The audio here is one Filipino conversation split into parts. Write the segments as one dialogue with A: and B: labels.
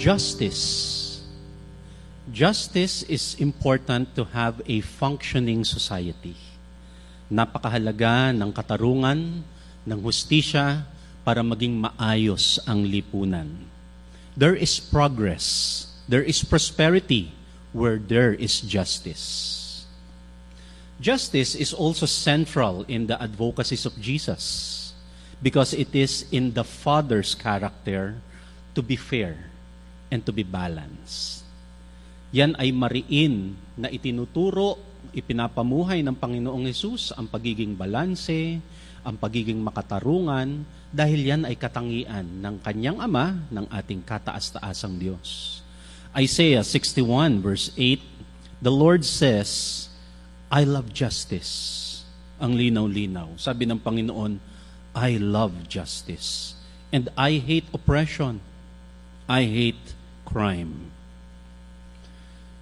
A: Justice. Justice is important to have a functioning society. Napakahalaga ng katarungan, ng hustisya, para maging maayos ang lipunan. There is progress, there is prosperity where there is justice. Justice is also central in the advocacies of Jesus because it is in the Father's character to be fair and to be balanced. Yan ay mariin na itinuturo, ipinapamuhay ng Panginoong Hesus ang pagiging balanse, ang pagiging makatarungan, dahil yan ay katangian ng kanyang Ama, ng ating kataas-taasang Diyos. Isaiah 61 verse 8, the Lord says, I love justice. Ang linaw-linaw. Sabi ng Panginoon, I love justice. And I hate oppression. I hate crime.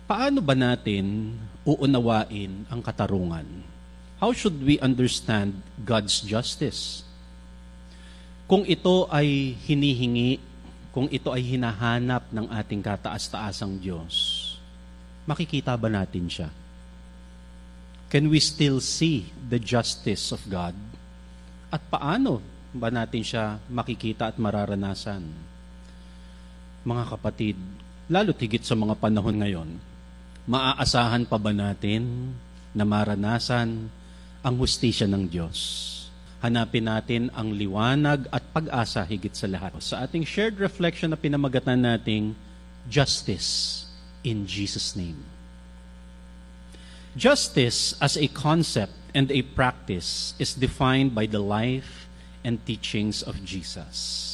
A: Paano ba natin uunawain ang katarungan? How should we understand God's justice? Kung ito ay hinihingi, kung ito ay hinahanap ng ating kataas-taasang Diyos, makikita ba natin siya? Can we still see the justice of God? At paano ba natin siya makikita at mararanasan? Mga kapatid, lalo't higit sa mga panahon ngayon, maaasahan pa ba natin na maranasan ang hustisya ng Diyos? Hanapin natin ang liwanag at pag-asa higit sa lahat. Sa ating shared reflection na pinamagatan nating Justice in Jesus' name. Justice as a concept and a practice is defined by the life and teachings of Jesus.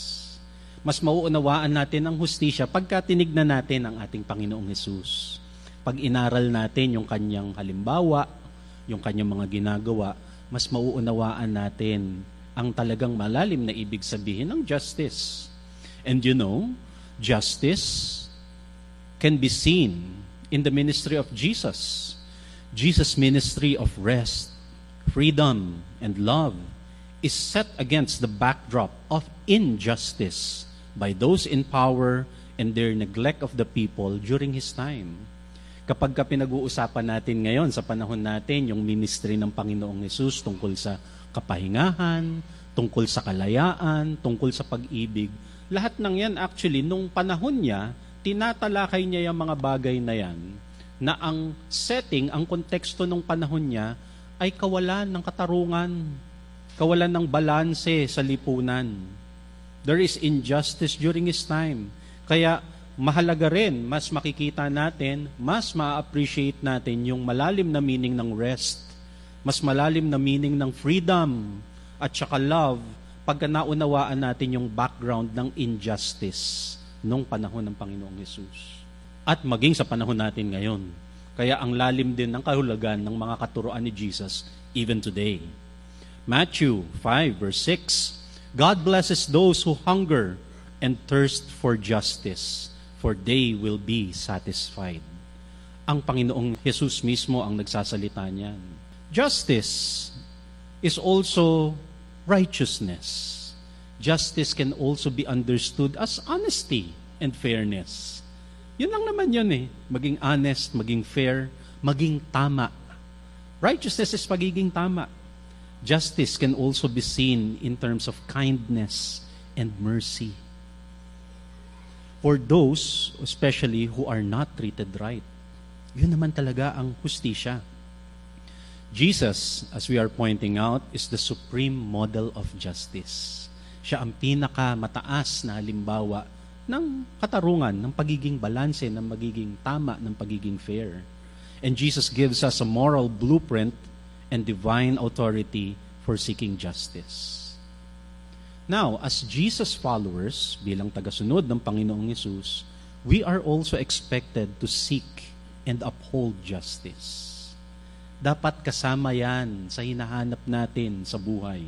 A: Mas mauunawaan natin ang hustisya pagka tinignan natin ang ating Panginoong Hesus. Pag inaral natin yung kanyang halimbawa, yung kanyang mga ginagawa, mas mauunawaan natin ang talagang malalim na ibig sabihin ng justice. And you know, justice can be seen in the ministry of Jesus. Jesus' ministry of rest, freedom, and love is set against the backdrop of injustice by those in power and their neglect of the people during His time. Kapag pinag-uusapan natin ngayon sa panahon natin yung ministry ng Panginoong Hesus tungkol sa kapahingahan, tungkol sa kalayaan, tungkol sa pag-ibig, lahat ng yan actually, nung panahon niya, tinatalakay niya yung mga bagay na yan, na ang setting, ang konteksto ng panahon niya ay kawalan ng katarungan, kawalan ng balanse sa lipunan. There is injustice during His time. Kaya mahalaga rin, mas makikita natin, mas ma-appreciate natin yung malalim na meaning ng rest, mas malalim na meaning ng freedom at saka love pagka naunawaan natin yung background ng injustice nung panahon ng Panginoong Hesus. At maging sa panahon natin ngayon. Kaya ang lalim din ng kahulugan ng mga katuruan ni Jesus even today. Matthew 5 verse 6, God blesses those who hunger and thirst for justice, for they will be satisfied. Ang Panginoong Hesus mismo ang nagsasalita niyan. Justice is also righteousness. Justice can also be understood as honesty and fairness. Yun lang naman yun eh. Maging honest, maging fair, maging tama. Righteousness is pagiging tama. Justice can also be seen in terms of kindness and mercy. For those, especially who are not treated right. Yun naman talaga ang hustisya. Jesus, as we are pointing out, is the supreme model of justice. Siya ang pinakamataas na halimbawa ng katarungan, ng pagiging balanse, ng magiging tama, ng pagiging fair. And Jesus gives us a moral blueprint and divine authority for seeking justice. Now, as Jesus followers, bilang tagasunod ng Panginoong Hesus, we are also expected to seek and uphold justice. Dapat kasama yan sa hinahanap natin sa buhay.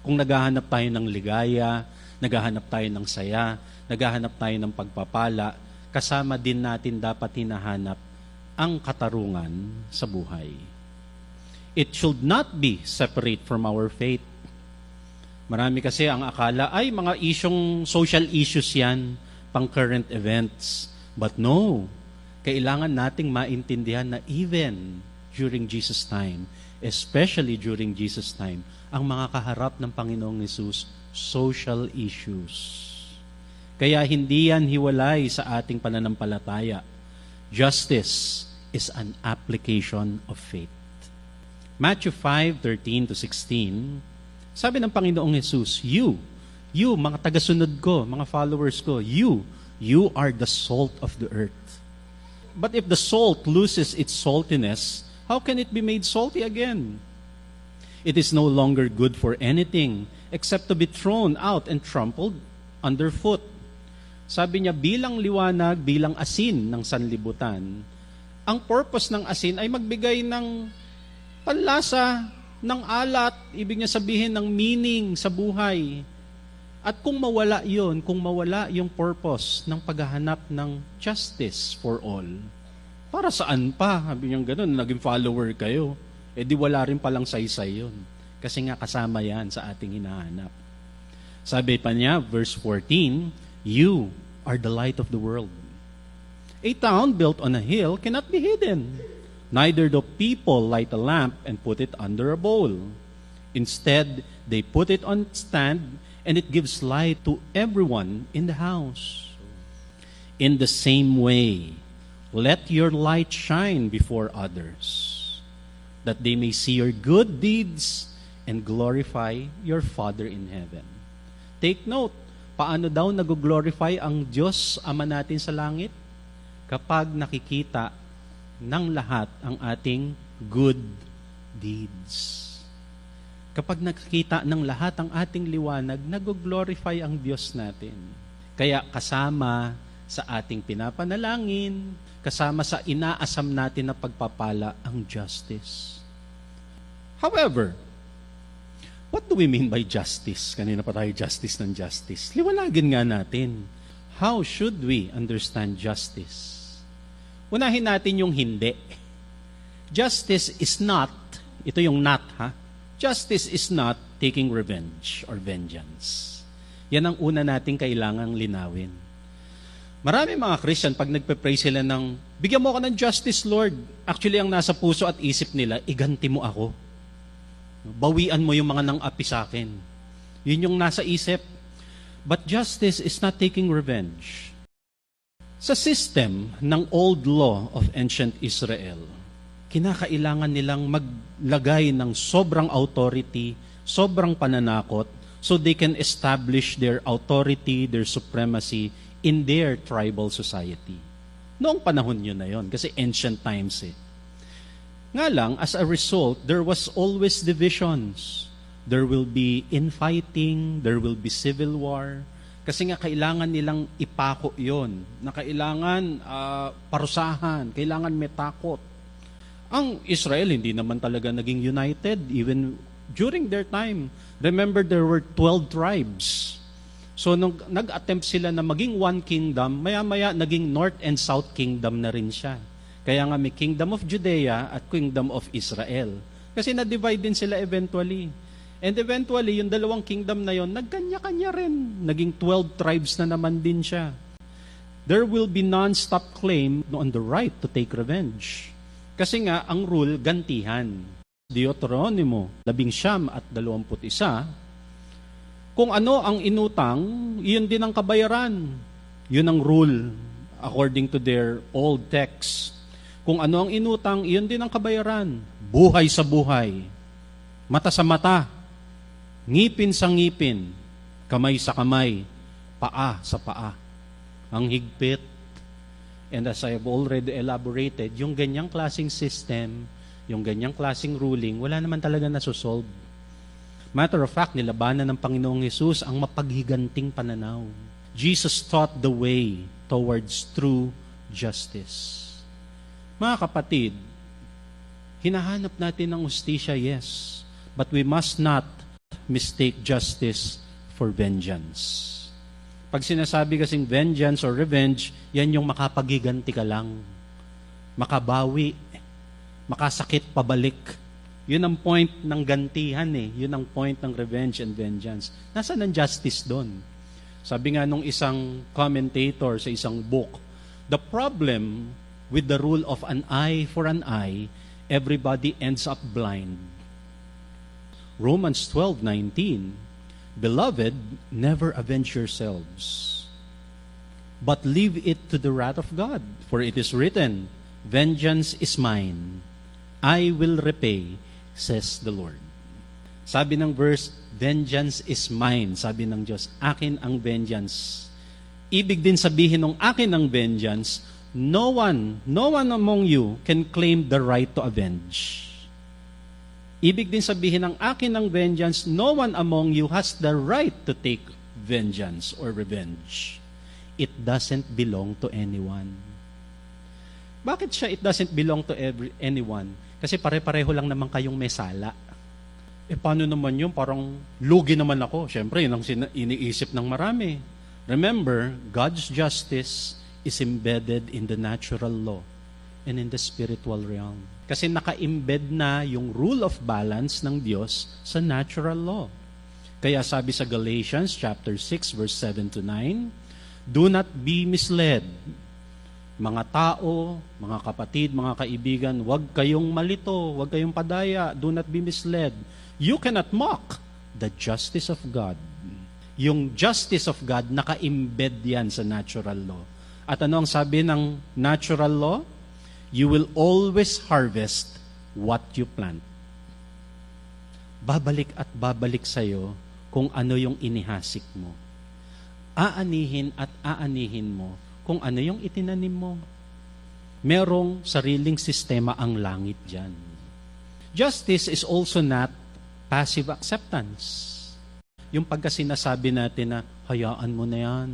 A: Kung naghahanap tayo ng ligaya, naghahanap tayo ng saya, naghahanap tayo ng pagpapala, kasama din natin dapat hinahanap ang katarungan sa buhay. It should not be separate from our faith. Marami kasi ang akala ay mga social issues yan, pang current events. But no, kailangan nating maintindihan na even during Jesus' time, especially during Jesus' time, ang mga kaharap ng Panginoong Hesus, social issues. Kaya hindi yan hiwalay sa ating pananampalataya. Justice is an application of faith. Matthew 5:13-16, sabi ng Panginoong Hesus, you, mga tagasunod ko, mga followers ko, you are the salt of the earth. But if the salt loses its saltiness, how can it be made salty again? It is no longer good for anything except to be thrown out and trampled underfoot. Sabi niya, bilang liwanag, bilang asin ng sanlibutan, ang purpose ng asin ay magbigay ng panlasa, ng alat, ibig niya sabihin ng meaning sa buhay. At kung mawala yon, kung mawala yung purpose ng paghahanap ng justice for all, para saan pa? Sabi niya gano'n, naging follower kayo. Eh di wala rin palang saysay yun. Kasi nga kasama yan sa ating hinahanap. Sabi pa niya, verse 14, you are the light of the world. A town built on a hill cannot be hidden. Neither do people light a lamp and put it under a bowl. Instead, they put it on its stand, and it gives light to everyone in the house. In the same way, let your light shine before others, that they may see your good deeds and glorify your Father in heaven. Take note, paano daw nag-glorify ang Diyos Ama natin sa langit? Kapag nakikita ng lahat ang ating good deeds. Kapag nakikita ng lahat ang ating liwanag, nag-glorify ang Diyos natin. Kaya kasama sa ating pinapanalangin, kasama sa inaasam natin na pagpapala ang justice. However, what do we mean by justice? Kanina pa tayo justice ng justice. Liwanagin nga natin. How should we understand justice? Unahin natin yung hindi. Justice is not, ito yung not ha, justice is not taking revenge or vengeance. Yan ang una nating kailangang linawin. Marami mga Christian, pag nagpe-pray sila ng, bigyan mo ako ng justice, Lord. Actually, ang nasa puso at isip nila, iganti mo ako. Bawian mo yung mga nang-api sa akin. Yun yung nasa isip. But justice is not taking revenge. Sa system ng old law of ancient Israel, kinakailangan nilang maglagay ng sobrang authority, sobrang pananakot, so they can establish their authority, their supremacy in their tribal society. Noong panahon yun na yun, kasi ancient times eh. Nga lang, as a result, there was always divisions. There will be infighting, there will be civil war, kasi nga kailangan nilang ipako yon, na kailangan parusahan, kailangan may takot. Ang Israel hindi naman talaga naging united even during their time. Remember, there were 12 tribes. So nung nag-attempt sila na maging one kingdom, maya-maya naging north and south kingdom na rin siya. Kaya nga may kingdom of Judea at kingdom of Israel. Kasi na-divide din sila eventually. And eventually, yung dalawang kingdom na yon, nagkanya-kanya rin. Naging 12 tribes na naman din siya. There will be non-stop claim on the right to take revenge. Kasi nga, ang rule, gantihan. Deuteronomy 11:21, kung ano ang inutang, iyon din ang kabayaran. Yun ang rule according to their old text. Kung ano ang inutang, iyon din ang kabayaran. Buhay sa buhay. Mata sa mata. Ngipin sa ngipin, kamay sa kamay, paa sa paa. Ang higpit. And as I have already elaborated, yung ganyang klaseng system, yung ganyang klaseng ruling, wala naman talaga nasusolve. Matter of fact, nilabanan ng Panginoong Hesus ang mapaghiganting pananaw. Jesus taught the way towards true justice. Mga kapatid, hinahanap natin ng hustisya, yes, but we must not mistake justice for vengeance. Pag sinasabi kasing vengeance or revenge, yan yung makapaghiganti ka lang. Makabawi. Makasakit pabalik. Yun ang point ng gantihan eh. Yun ang point ng revenge and vengeance. Nasaan ang justice doon? Sabi nga nung isang commentator sa isang book, the problem with the rule of an eye for an eye, everybody ends up blind. Romans 12:19, Beloved, never avenge yourselves, but leave it to the wrath of God. For it is written, Vengeance is mine, I will repay, says the Lord. Sabi ng verse, vengeance is mine. Sabi ng Diyos, akin ang vengeance. Ibig din sabihin ng akin ang vengeance, no one among you can claim the right to avenge. Ibig din sabihin ng akin ang vengeance, no one among you has the right to take vengeance or revenge. It doesn't belong to anyone. Bakit siya it doesn't belong to anyone? Kasi pare-pareho lang naman kayong may sala. Paano naman yun? Parang lugi naman ako. Siyempre, yun ang iniisip ng marami. Remember, God's justice is embedded in the natural law and in the spiritual realm. Kasi naka-embed na yung rule of balance ng Diyos sa natural law. Kaya sabi sa Galatians chapter 6 verse 7 to 9, do not be misled. Mga tao, mga kapatid, mga kaibigan, huwag kayong malito, huwag kayong padaya, do not be misled. You cannot mock the justice of God. Yung justice of God, naka-embed yan sa natural law. At ano ang sabi ng natural law? You will always harvest what you plant. Babalik at babalik sa'yo kung ano yung inihasik mo. Aanihin at aanihin mo kung ano yung itinanim mo. Merong sariling sistema ang langit dyan. Justice is also not passive acceptance. Yung pagka sinasabi natin na, hayaan mo na yan.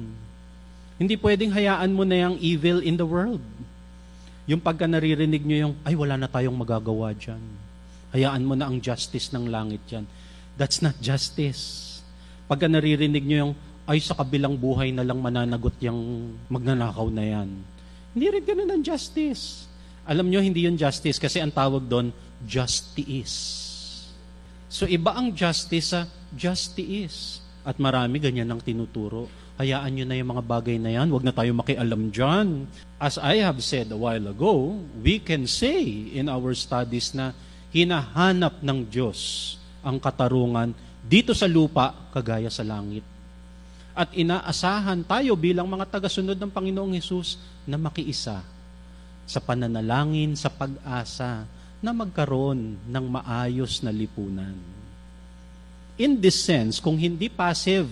A: Hindi pwedeng hayaan mo na yung evil in the world. Yung pagka naririnig nyo yung, ay wala na tayong magagawa dyan. Hayaan mo na ang justice ng langit dyan. That's not justice. Pagka naririnig nyo yung, ay sa kabilang buhay na lang mananagot yung magnanakaw na yan. Hindi rin ganun ang justice. Alam nyo, hindi yun justice kasi ang tawag doon, justice. So iba ang justice sa justice. At marami ganyan ang tinuturo. Hayaan nyo na yung mga bagay na yan. Huwag na tayo makialam dyan. As I have said a while ago, we can say in our studies na hinahanap ng Diyos ang katarungan dito sa lupa kagaya sa langit. At inaasahan tayo bilang mga tagasunod ng Panginoong Hesus na makiisa sa pananalangin, sa pag-asa na magkaroon ng maayos na lipunan. In this sense, kung hindi passive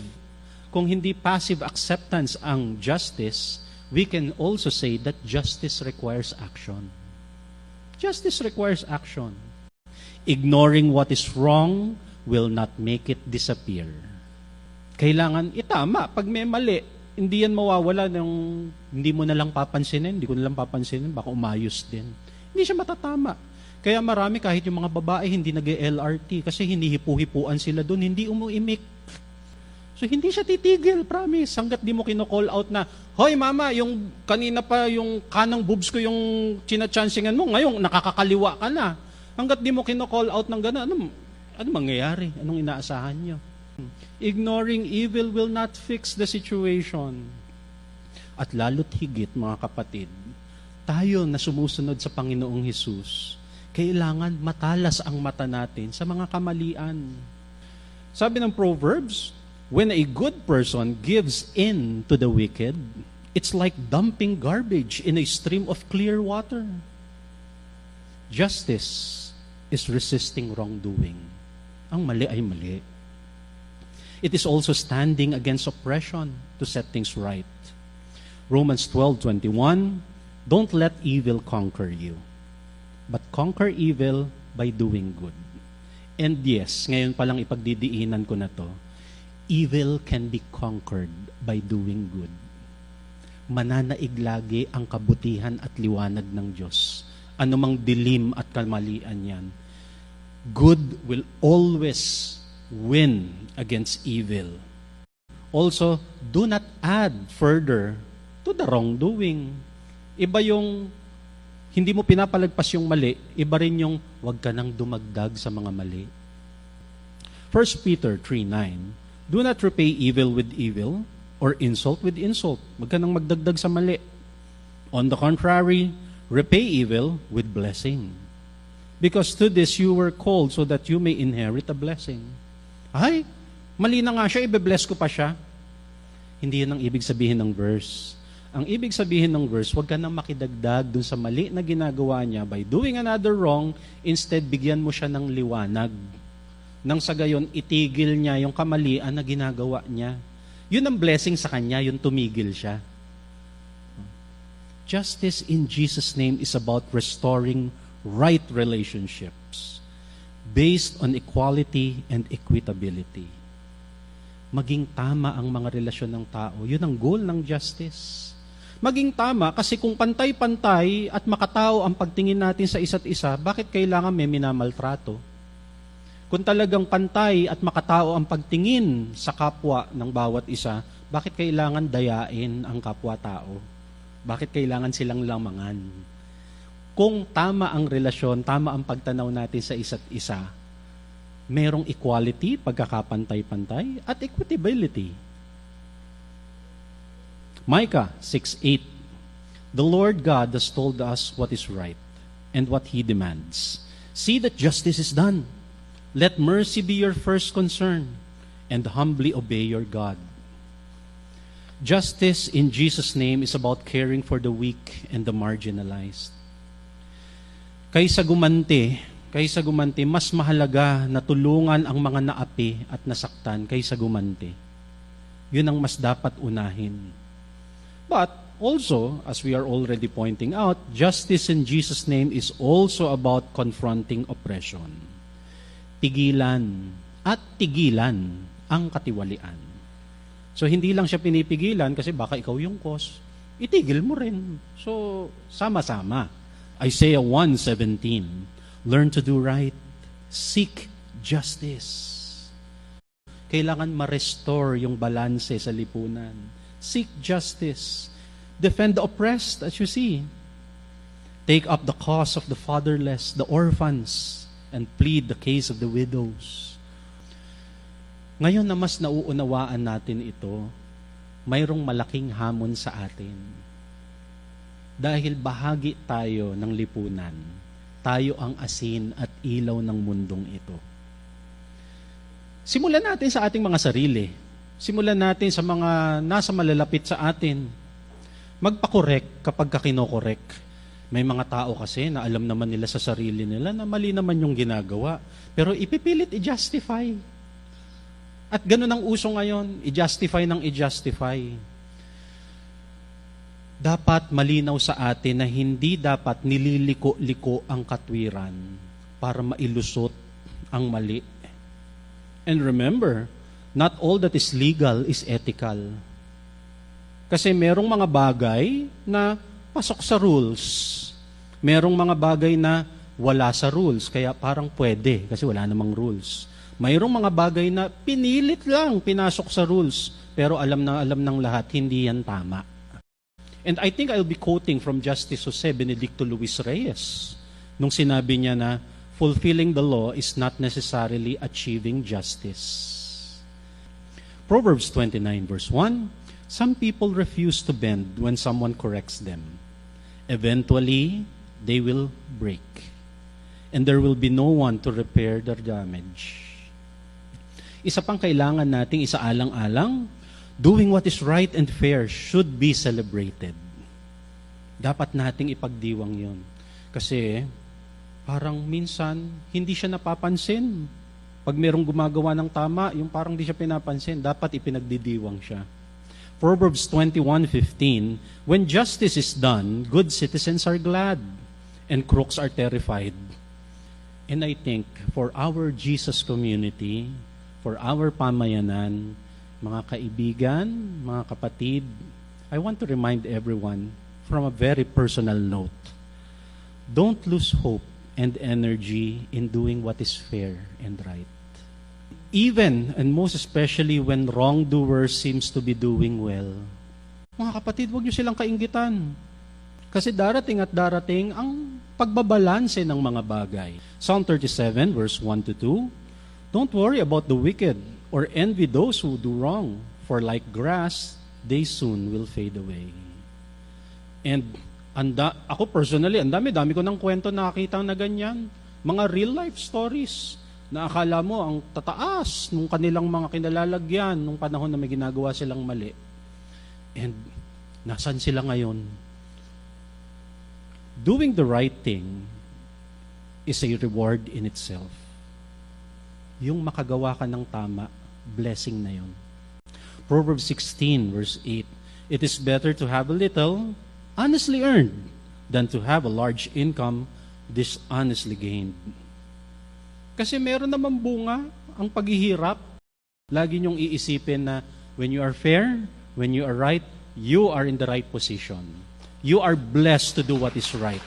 A: acceptance ang justice, we can also say that justice requires action. Justice requires action. Ignoring what is wrong will not make it disappear. Kailangan itama. Pag may mali, hindi yan mawawala ng hindi mo na lang papansinin, hindi ko na lang papansinin, baka umayos din. Hindi siya matatama. Kaya marami kahit yung mga babae hindi nag-LRT kasi hinihipu-hipuan sila doon, hindi umuimik. So hindi siya titigil, promise. Hanggat di mo kino-call out na, hoy mama, yung kanina pa yung kanang boobs ko yung chinachansingan mo, ngayon nakakakaliwa ka na. Hanggat di mo kino-call out ng gano'n, ano mangyayari? Anong inaasahan niyo? Ignoring evil will not fix the situation. At lalo't higit, mga kapatid, tayo na sumusunod sa Panginoong Hesus, kailangan matalas ang mata natin sa mga kamalian. Sabi ng Proverbs, when a good person gives in to the wicked, it's like dumping garbage in a stream of clear water. Justice is resisting wrongdoing. Ang mali ay mali. It is also standing against oppression to set things right. Romans 12:21, don't let evil conquer you, but conquer evil by doing good. And yes, ngayon palang ipagdidiinan ko na to, evil can be conquered by doing good. Mananaig lagi ang kabutihan at liwanag ng Diyos. Anumang dilim at kamalian yan. Good will always win against evil. Also, do not add further to the wrongdoing. Iba yung hindi mo pinapalagpas yung mali, iba rin yung wag ka nang dumagdag sa mga mali. 1 Peter 3:9, do not repay evil with evil, or insult with insult. Huwag ka nang magdagdag sa mali. On the contrary, repay evil with blessing. Because to this you were called so that you may inherit a blessing. Ay, mali na nga siya, ibe-bless ko pa siya. Hindi yun ang ibig sabihin ng verse. Ang ibig sabihin ng verse, huwag ka nang makidagdag dun sa mali na ginagawa niya by doing another wrong, instead bigyan mo siya ng liwanag. Nang sa gayon, itigil niya yung kamalian na ginagawa niya. Yun ang blessing sa kanya, yung tumigil siya. Justice in Jesus' name is about restoring right relationships based on equality and equitability. Maging tama ang mga relasyon ng tao. Yun ang goal ng justice. Maging tama kasi kung pantay-pantay at makatao ang pagtingin natin sa isa't isa, bakit kailangan may minamaltrato? Kung talagang pantay at makatao ang pagtingin sa kapwa ng bawat isa, bakit kailangan dayain ang kapwa-tao? Bakit kailangan silang lamangan? Kung tama ang relasyon, tama ang pagtanaw natin sa isa't isa, merong equality, pagkakapantay-pantay, at equitability. Micah 6:8, the Lord God has told us what is right and what He demands. See that justice is done. Let mercy be your first concern and humbly obey your God. Justice in Jesus' name is about caring for the weak and the marginalized. Kaysa gumanti, mas mahalaga na tulungan ang mga naapi at nasaktan kaysa gumanti. Yun ang mas dapat unahin. But also, as we are already pointing out, justice in Jesus' name is also about confronting oppression. Pigilan at tigilan ang katiwalian. So hindi lang siya pinipigilan kasi baka ikaw yung cause. Itigil mo rin. So sama-sama. Isaiah 1:17, learn to do right, seek justice. Kailangan ma-restore yung balanse sa lipunan. Seek justice. Defend the oppressed, as you see. Take up the cause of the fatherless, the orphans, and plead the case of the widows. Ngayon na mas nauunawaan natin ito, mayroong malaking hamon sa atin. Dahil bahagi tayo ng lipunan, tayo ang asin at ilaw ng mundong ito. Simulan natin sa ating mga sarili. Simulan natin sa mga nasa malalapit sa atin. Magpa-correct kapag kinokorek. May mga tao kasi na alam naman nila sa sarili nila na mali naman yung ginagawa. Pero ipipilit i-justify. At ganun ang uso ngayon, i-justify ng i-justify. Dapat malinaw sa atin na hindi dapat nililiko-liko ang katwiran para mailusot ang mali. And remember, not all that is legal is ethical. Kasi merong mga bagay na pasok sa rules. Merong mga bagay na wala sa rules, kaya parang pwede kasi wala namang rules. Mayroong mga bagay na pinilit lang pinasok sa rules, pero alam ng lahat, hindi yan tama. And I think I'll be quoting from Justice Jose Benedicto Luis Reyes nung sinabi niya na fulfilling the law is not necessarily achieving justice. Proverbs 29 verse 1, some people refuse to bend when someone corrects them. Eventually, they will break. And there will be no one to repair their damage. Isa pang kailangan nating isaalang-alang, doing what is right and fair should be celebrated. Dapat nating ipagdiwang yun. Kasi parang minsan, hindi siya napapansin. Pag merong gumagawa ng tama, yung parang di siya pinapansin, dapat ipinagdidiwang siya. Proverbs 21:15, when justice is done, good citizens are glad, and crooks are terrified. And I think, for our Jesus community, for our pamayanan, mga kaibigan, mga kapatid, I want to remind everyone from a very personal note, don't lose hope and energy in doing what is fair and right. Even and most especially when wrongdoer seems to be doing well. Mga kapatid, huwag niyo silang kainggitan. Kasi darating at darating ang pagbabalanse ng mga bagay. Psalm 37 verse 1-2, don't worry about the wicked or envy those who do wrong, for like grass, they soon will fade away. And ako personally, ang dami ko ng kwento nakakita na ganyan. Mga real life stories na akala mo ang tataas nung kanilang mga kinalalagyan nung panahon na may ginagawa silang mali. And nasan sila ngayon? Doing the right thing is a reward in itself. Yung makagawa ka ng tama, blessing na yun. Proverbs 16 verse 8, it is better to have a little honestly earned than to have a large income dishonestly gained. Kasi meron naman bunga ang paghihirap. Lagi niyong iisipin na when you are fair, when you are right, you are in the right position. You are blessed to do what is right.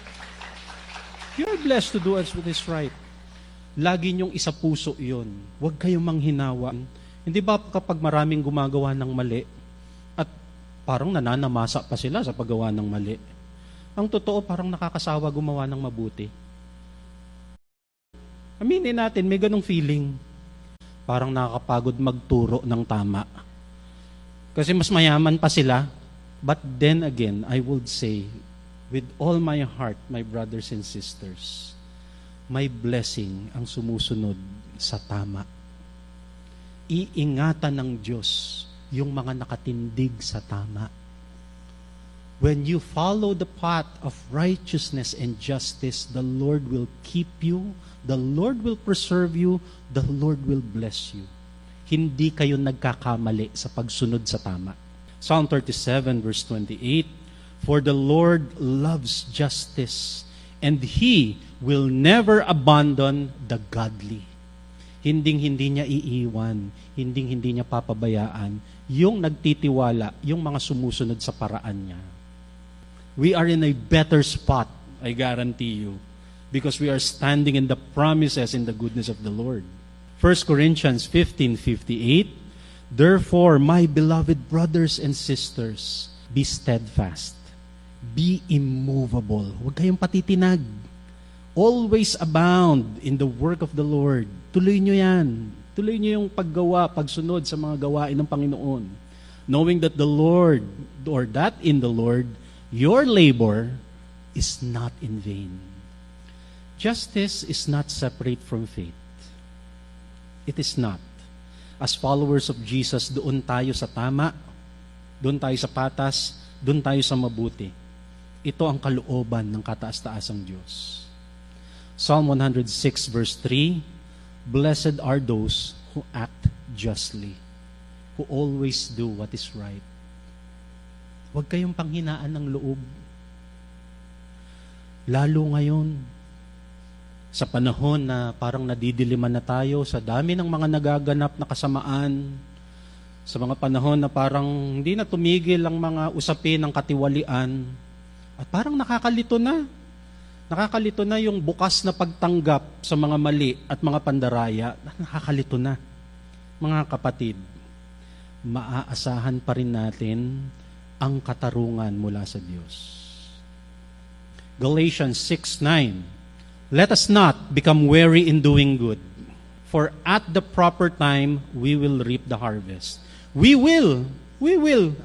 A: You are blessed to do what is right. Lagi niyong isa puso yun. Huwag kayong manghinawa. Hindi ba kapag maraming gumagawa ng mali, at parang nananamasa pa sila sa paggawa ng mali, ang totoo parang nakakasawa gumawa ng mabuti. Aminin natin, may ganong feeling. Parang nakakapagod magturo ng tama. Kasi mas mayaman pa sila. But then again, I would say, with all my heart, my brothers and sisters, may blessing ang sumusunod sa tama. Iingatan ng Diyos yung mga nakatindig sa tama. When you follow the path of righteousness and justice, the Lord will keep you, the Lord will preserve you, the Lord will bless you. Hindi kayo nagkakamali sa pagsunod sa tama. Psalm 37 verse 28, for the Lord loves justice, and He will never abandon the godly. Hinding-hindi niya iiwan, hinding-hindi niya papabayaan yung nagtitiwala, yung mga sumusunod sa paraan niya. We are in a better spot, I guarantee you, because we are standing in the promises and the goodness of the Lord. 1 Corinthians 15:58, therefore, my beloved brothers and sisters, be steadfast, be immovable. Huwag kayong patitinag. Always abound in the work of the Lord. Tuloy nyo yan. Tuloy nyo yung paggawa, pagsunod sa mga gawain ng Panginoon. Knowing that the Lord, or that in the Lord, your labor is not in vain. Justice is not separate from faith. It is not. As followers of Jesus, doon tayo sa tama, doon tayo sa patas, doon tayo sa mabuti. Ito ang kalooban ng kataas-taasang Diyos. Psalm 106 verse 3, blessed are those who act justly, who always do what is right. Huwag kayong panghinaan ng loob. Lalo ngayon, sa panahon na parang nadidiliman na tayo sa dami ng mga nagaganap na kasamaan, sa mga panahon na parang hindi na tumigil ang mga usapin ng katiwalian, at parang nakakalito na. Nakakalito na yung bukas na pagtanggap sa mga mali at mga pandaraya. Nakakalito na. Mga kapatid, maaasahan pa rin natin ang katarungan mula sa Diyos. Galatians 6:9, let us not become weary in doing good, for at the proper time we will reap the harvest. We will,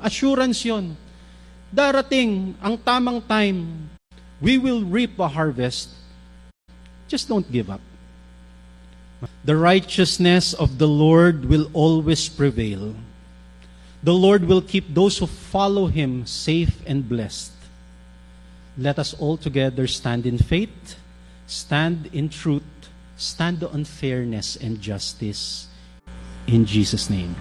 A: assurance yon. Darating ang tamang time, we will reap a harvest. Just don't give up. The righteousness of the Lord will always prevail. The Lord will keep those who follow Him safe and blessed. Let us all together stand in faith, stand in truth, stand on fairness and justice. In Jesus' name.